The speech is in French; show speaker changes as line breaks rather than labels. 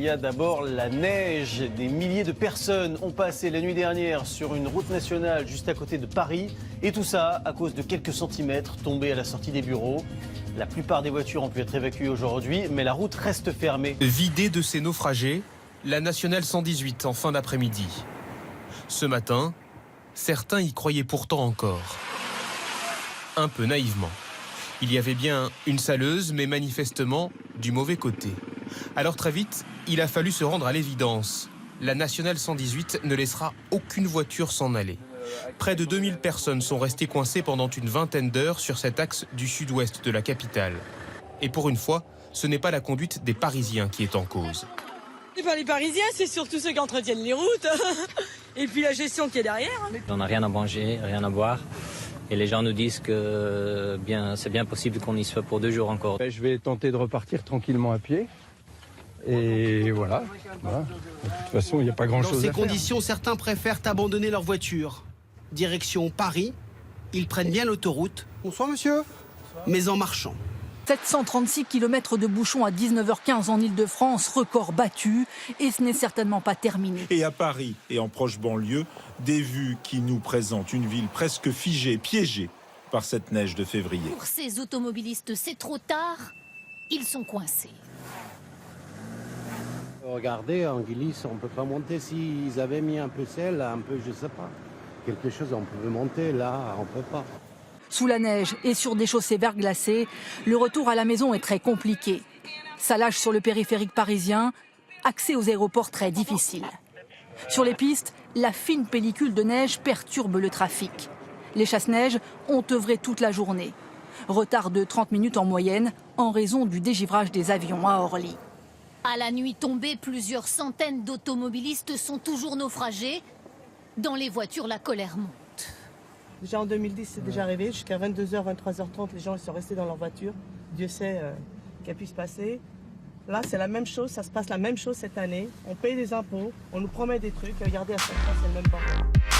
Il y a d'abord la neige. Des milliers de personnes ont passé la nuit dernière sur une route nationale juste à côté de Paris. Et tout ça à cause de quelques centimètres tombés à la sortie des bureaux. La plupart des voitures ont pu être évacuées aujourd'hui, mais la route reste fermée.
Vidée de ses naufragés, la nationale 118 en fin d'après-midi. Ce matin, certains y croyaient pourtant encore. Un peu naïvement. Il y avait bien une saleuse, mais manifestement du mauvais côté. Alors très vite, il a fallu se rendre à l'évidence. La nationale 118 ne laissera aucune voiture s'en aller. Près de 2000 personnes sont restées coincées pendant une vingtaine d'heures sur cet axe du sud-ouest de la capitale. Et pour une fois, ce n'est pas la conduite des Parisiens qui est en cause.
C'est pas les Parisiens, c'est surtout ceux qui entretiennent les routes. Et puis la gestion qui est derrière.
On n'a rien à manger, rien à boire. Et les gens nous disent que c'est bien possible qu'on y soit pour 2 jours encore.
Je vais tenter de repartir tranquillement à pied. Et voilà. De toute façon, il n'y a pas grand-chose à faire.
Dans ces conditions, certains préfèrent abandonner leur voiture. Direction Paris, ils prennent bien l'autoroute.
Bonsoir monsieur.
Mais en marchant.
736 km de bouchons à 19h15 en Ile-de-France, record battu, et ce n'est certainement pas terminé.
Et à Paris et en proche banlieue, des vues qui nous présentent une ville presque figée, piégée par cette neige de février.
Pour ces automobilistes, c'est trop tard, ils sont coincés.
Regardez, en glisse, on ne peut pas monter. S'ils avaient mis un peu sel, un peu, je sais pas, quelque chose, on pouvait monter, là, on ne peut pas.
Sous la neige et sur des chaussées verglacées, le retour à la maison est très compliqué. Salage sur le périphérique parisien, accès aux aéroports très difficile. Sur les pistes, la fine pellicule de neige perturbe le trafic. Les chasse-neige ont œuvré toute la journée. Retard de 30 minutes en moyenne en raison du dégivrage des avions à Orly.
À la nuit tombée, plusieurs centaines d'automobilistes sont toujours naufragés. Dans les voitures, la colère monte.
Déjà en 2010, c'est déjà arrivé. Jusqu'à 22h, 23h30, les gens ils sont restés dans leur voiture. Dieu sait qu'elle puisse passer. Là, c'est la même chose. Ça se passe la même chose cette année. On paye des impôts, on nous promet des trucs. Regardez, à chaque fois, c'est le même bordel.